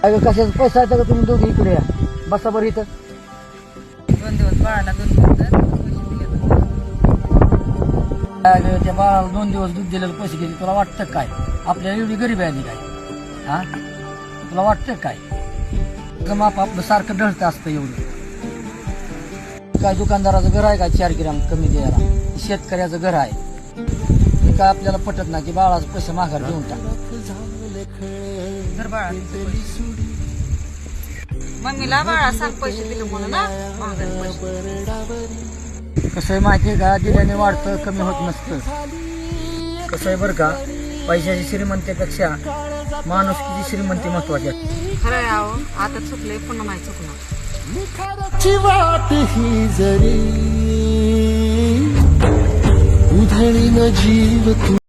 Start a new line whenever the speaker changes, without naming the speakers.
काय कशाचा पैसा आहे का तुम्ही दोघी इकडे या बसा बरं इथं.
2 दिवस बाळाला 2 दिवस पैसे दिले होते.
त्या बाळाला 2 दिवस दूध दिलेलं पैसे गेले तुला वाटतं काय आपल्याला एवढी गरीब आहे काय हा तुला वाटतं काय माप आपलं सारखं ढळतं असतं एवढं. काय दुकानदाराचं घर आहे का 4 ग्राम कमी द्यायला शेतकऱ्याचं घर आहे ते काय आपल्याला पटत नाही की बाळाचं पैसे माघार देऊन टाक.
तर बाळा मम्मीला बाळा सांग पैसे दिले म्हणून ना माघारी पैसे.
कसं आहे माहितीये का दिल्याने वाढतं कमी होत नसतं. कसं आहे बरं का पैशाची श्रीमंतीपेक्षा माणुसकीची श्रीमंती महत्वाची आहे.
खरं आहे अहो आता चुकले पुन्हा नाही चुकणार.
वाट ही जरी उधळीन जीव